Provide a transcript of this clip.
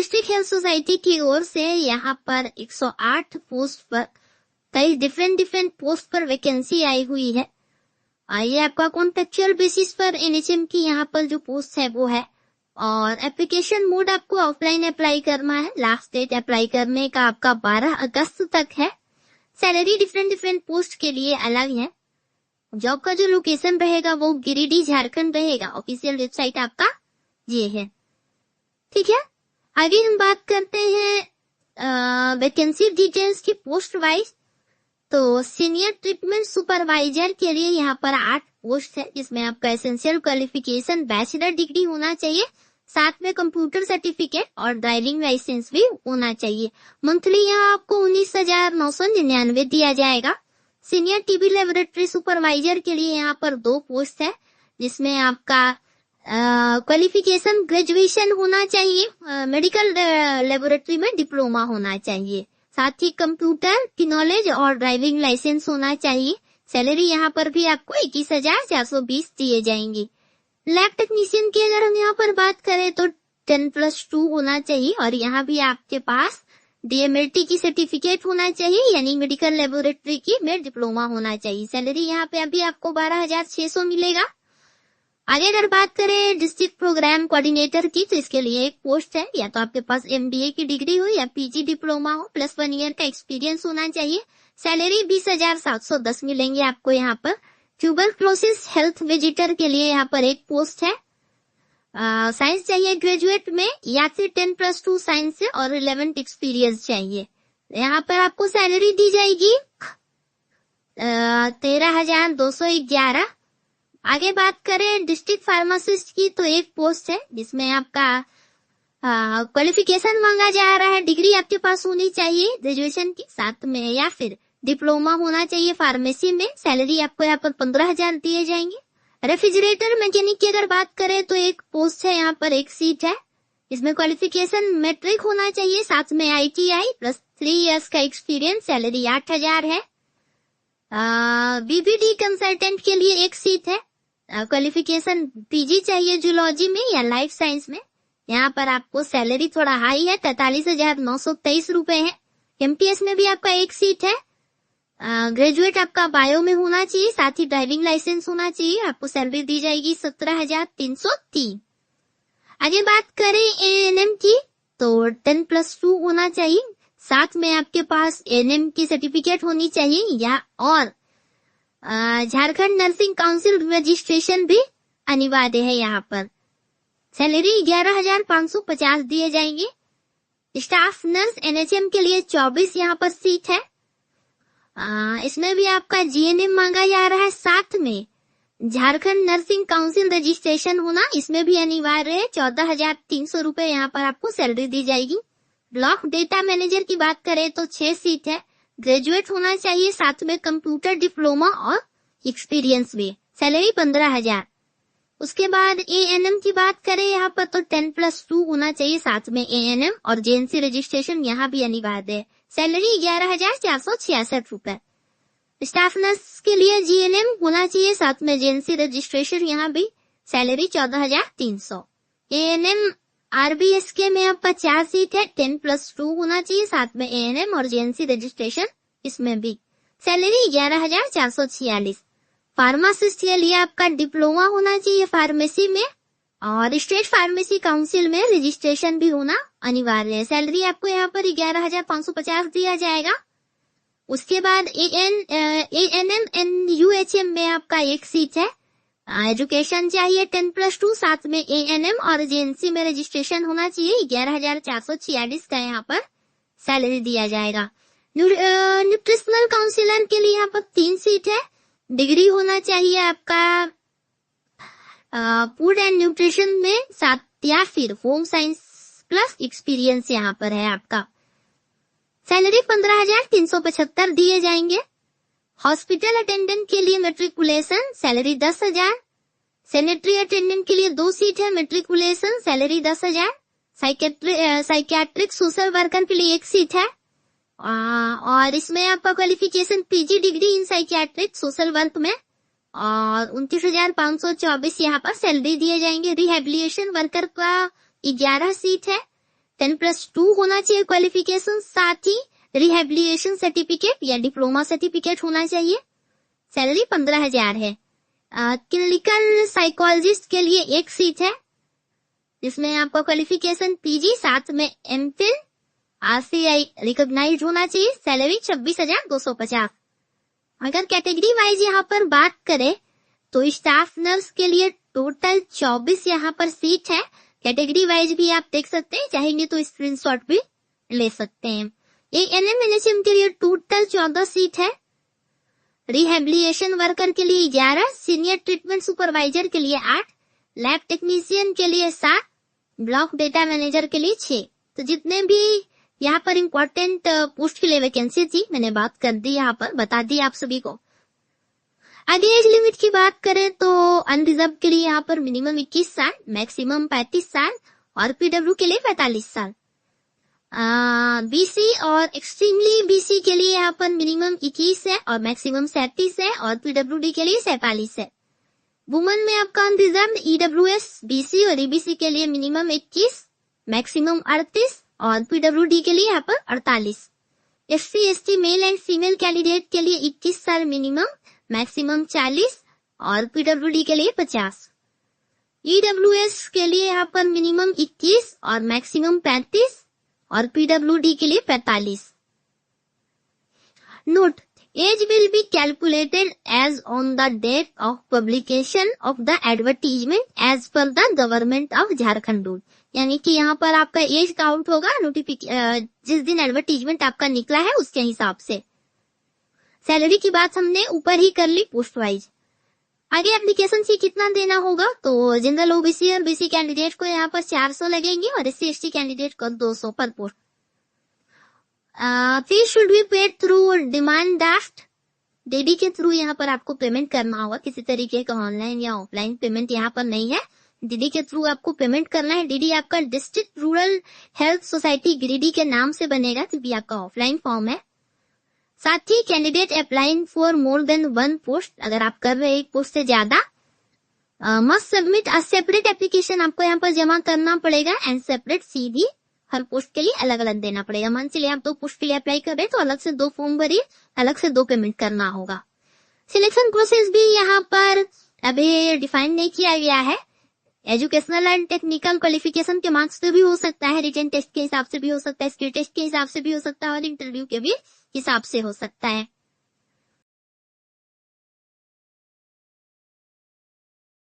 District health society की ओर से यहाँ पर 108 पोस्ट पर कई डिफरेंट पोस्ट पर वैकेंसी आई हुई है। ये आपका कॉन्ट्रेक्चुअल बेसिस पर एनएचएम की यहाँ पर जो पोस्ट है वो है, और एप्लीकेशन मोड आपको ऑफलाइन अप्लाई करना है। लास्ट डेट अप्लाई करने का आपका 12 अगस्त तक है। सैलरी डिफरेंट पोस्ट के लिए अलग है। जॉब का जो लोकेशन रहेगा वो गिरिडीह झारखंड रहेगा। ऑफिशियल वेबसाइट आपका ये है, ठीक है। आगे हम बात करते हैं वैकेंसी डिटेल्स की पोस्ट वाइज। तो सीनियर ट्रीटमेंट सुपरवाइजर के लिए यहाँ पर 8 पोस्ट है, जिसमें आपका एसेंशियल क्वालिफिकेशन बैचलर डिग्री होना चाहिए, साथ में कंप्यूटर सर्टिफिकेट और ड्राइविंग लाइसेंस भी होना चाहिए। मंथली यहाँ आपको 19,999 दिया जाएगा। सीनियर टीबी लेबोरेटरी सुपरवाइजर के लिए यहाँ पर 2 पोस्ट है, जिसमें आपका क्वालिफिकेशन ग्रेजुएशन होना चाहिए, मेडिकल लेबोरेटरी में डिप्लोमा होना चाहिए, साथ ही कंप्यूटर की नॉलेज और ड्राइविंग लाइसेंस होना चाहिए। सैलरी यहाँ पर भी आपको 21,420 दिए जाएंगे। लैब टेक्नीशियन की अगर हम यहाँ पर बात करें तो 10+2 होना चाहिए, और यहाँ भी आपके पास डीएमएलटी की सर्टिफिकेट होना चाहिए, यानी मेडिकल लेबोरेटरी की में डिप्लोमा होना चाहिए। सैलरी यहाँ पे अभी आपको 12,600 मिलेगा। आगे अगर बात करें डिस्ट्रिक्ट प्रोग्राम कोऑर्डिनेटर की, तो इसके लिए एक पोस्ट है। या तो आपके पास एमबीए की डिग्री हो या पीजी डिप्लोमा हो, प्लस 1 ईयर का एक्सपीरियंस होना चाहिए। सैलरी 20,710 मिलेंगे आपको यहाँ पर। ट्यूबरक्लोसिस हेल्थ विजिटर के लिए यहाँ पर एक पोस्ट है। साइंस चाहिए ग्रेजुएट में, या फिर 10+2 साइंस से और रिलेवेंट एक्सपीरियंस चाहिए। यहाँ पर आपको सैलरी दी जाएगी 13,211। आगे बात करें डिस्ट्रिक्ट फार्मासिस्ट की, तो एक पोस्ट है जिसमें आपका क्वालिफिकेशन मांगा जा रहा है। डिग्री आपके पास होनी चाहिए ग्रेजुएशन की, साथ में या फिर डिप्लोमा होना चाहिए फार्मेसी में। सैलरी आपको यहाँ पर 15,000 दिए जाएंगे। रेफ्रिजरेटर मैकेनिक की अगर बात करें तो एक पोस्ट है, यहाँ पर एक सीट है, इसमें क्वालिफिकेशन मैट्रिक होना चाहिए, साथ में आईटीआई प्लस 3 इयर्स का एक्सपीरियंस। सैलरी 8,000 है। बीबीडी कंसल्टेंट के लिए एक सीट है, क्वालिफिकेशन पीजी चाहिए जूलॉजी में या लाइफ साइंस में। यहाँ पर आपको सैलरी थोड़ा हाई है, 43,923 रुपए है। एमटीएस में भी आपका एक सीट है। ग्रेजुएट आपका बायो में होना चाहिए, साथ ही ड्राइविंग लाइसेंस होना चाहिए। आपको सैलरी दी जाएगी 17,303। आगे बात करें एएनएम की, तो 10+2 होना चाहिए, साथ में आपके पास एएनएम की सर्टिफिकेट होनी चाहिए, या और झारखंड नर्सिंग काउंसिल रजिस्ट्रेशन भी अनिवार्य है। यहाँ पर सैलरी 11,550 दिए जाएंगे। स्टाफ नर्स एनएचएम के लिए 24 यहाँ पर सीट है। इसमें भी आपका जीएनएम मांगा जा रहा है, साथ में झारखंड नर्सिंग काउंसिल रजिस्ट्रेशन होना इसमें भी अनिवार्य है। 14,300 रुपए यहाँ पर आपको सैलरी दी जाएगी। ब्लॉक डेटा मैनेजर की बात करें तो 6 सीट है, ग्रेजुएट होना चाहिए, साथ में कंप्यूटर डिप्लोमा और एक्सपीरियंस भी। सैलरी 15,000। उसके बाद एएनएम की बात करें यहाँ पर तो 10+2 होना चाहिए, साथ में एएनएम और जेएनसी रजिस्ट्रेशन यहाँ भी अनिवार्य है। सैलरी 11,466 रुपए। स्टाफ नर्स के लिए जीएनएम होना चाहिए, साथ में जेएनसी रजिस्ट्रेशन यहाँ भी। सैलरी 14,300। एएनएम आरबीएसके में आपका 4 सीट है, 10+2 होना चाहिए, साथ में एएनएम और जेएनसी रजिस्ट्रेशन इसमें भी। सैलरी 11,446। फार्मासिस्ट के लिए आपका डिप्लोमा होना चाहिए फार्मेसी में, और स्टेट फार्मेसी काउंसिल में रजिस्ट्रेशन भी होना अनिवार्य है। सैलरी आपको यहाँ पर 11,550 दिया जाएगा। उसके बाद एएनएम एनयूएचएम में आपका एक सीट है। एजुकेशन चाहिए 10+2, साथ में एएनएम और जेएनसी में रजिस्ट्रेशन होना चाहिए। 11,446 का यहाँ पर सैलरी दिया जाएगा। न्यूट्रिशनल काउंसिलर के लिए यहाँ पर 3 सीट है। डिग्री होना चाहिए आपका फूड एंड न्यूट्रिशन में, साथ या फिर होम साइंस प्लस एक्सपीरियंस यहाँ पर है आपका। सैलरी 15,375 दिए जाएंगे। हॉस्पिटल अटेंडेंट के लिए मेट्रिकुलेशन, सैलरी 10,000। सैनिटरी अटेंडेंट के लिए 2 सीट है, matriculation, salary 10,000। Psychiatric social worker के लिए 1 सीट है, और इसमें आपका qualification PG degree in psychiatric social work में, और 29,524 यहाँ पर सैलरी दिए जाएंगे। रिहेबिलिटेशन वर्कर का 11 सीट है, 10+2 होना चाहिए क्वालिफिकेशन, साथ ही रिहेबिलिटेशन सर्टिफिकेट या डिप्लोमा सर्टिफिकेट होना चाहिए। सैलरी 15,000 है। क्लिनिकल साइकोलॉजिस्ट के लिए एक सीट है, जिसमें आपका क्वालिफिकेशन पीजी साथ में एमफिल आरसीआई रिकॉग्नाइज्ड होना चाहिए। सैलरी 26,250। अगर कैटेगरी वाइज यहाँ पर बात करें तो स्टाफ नर्स के लिए टोटल 24 यहाँ पर सीट है। कैटेगरी वाइज भी आप देख सकते हैं, चाहेंगे तो स्क्रीनशॉट भी ले सकते हैं। ये एनएमएनएचएम के लिए टोटल 14 सीट है। रिहेबिलिटेशन वर्कर के लिए 11, सीनियर ट्रीटमेंट सुपरवाइजर के लिए 8, लैब टेक्नीशियन के लिए 7, ब्लॉक डेटा मैनेजर के लिए 6। तो जितने भी यहाँ पर इम्पोर्टेंट पोस्ट के लिए वैकेंसी थी मैंने बात कर दी, यहाँ पर बता दी आप सभी को। आगे एज लिमिट की बात करें तो अनरिजर्व के लिए यहाँ पर मिनिमम 21 साल, मैक्सिमम 35 साल और पीडब्ल्यू के लिए 45 साल। बीसी और एक्सट्रीमली बीसी के लिए यहाँ पर मिनिमम 21 है और मैक्सिमम 37 है और पीडब्ल्यूडी के लिए 47 है। वुमेन में आपका अनरिजर्व ईडब्ल्यूएस, बीसी और ईबीसी के लिए मिनिमम 21, मैक्सिमम 38 और पीडब्ल्यूडी के लिए यहाँ पर 48। SC ST male and female candidate के लिए 21 साल मिनिमम, मैक्सिमम 40 और पीडब्ल्यूडी के लिए 50। ईडब्ल्यूएस के लिए यहाँ पर मिनिमम 21 और मैक्सिमम 35 और पीडब्ल्यूडी के लिए 45। Note, age will be calculated as on the date of publication of the advertisement as per the government of Jharkhand rule. यानी कि यहाँ पर आपका एज काउंट होगा जिस दिन एडवर्टीजमेंट आपका निकला है उसके हिसाब से। सैलरी की बात हमने ऊपर ही कर ली पोस्ट वाइज। आगे एप्लीकेशन फी कितना देना होगा तो जनरल ओबीसी और बीसी कैंडिडेट को यहाँ पर 400 लगेंगे और एससी एसटी कैंडिडेट को 200 पर post. Fee should be paid through demand draft, DD के थ्रू यहाँ पर आपको पेमेंट करना होगा। किसी तरीके का ऑनलाइन या ऑफलाइन पेमेंट यहाँ पर नहीं है, डीडी के थ्रू आपको पेमेंट करना है। डीडी आपका district rural health society Giridih के नाम से बनेगा क्योंकि आपका ऑफलाइन फॉर्म है। साथ ही candidate applying for more than 1 post, अगर आप कर रहे हैं एक पोस्ट से ज्यादा, must submit a separate application, आपको यहाँ पर जमा करना पड़ेगा एंड सेपरेट फी भी हर पोस्ट के लिए अलग अलग देना पड़ेगा। मान चलिए आप 2 पोस्ट के लिए अप्लाई कर रहे हैं तो अलग से 2 फॉर्म भरिए, अलग से 2 पेमेंट करना होगा। सिलेक्शन प्रोसेस भी यहाँ पर अभी डिफाइन नहीं किया गया है। एजुकेशनल एंड टेक्निकल क्वालिफिकेशन के मार्क्स से भी हो सकता है, रिटन टेस्ट के हिसाब से भी हो सकता है, स्किल टेस्ट के हिसाब से भी हो सकता है और इंटरव्यू के भी हिसाब से हो सकता है।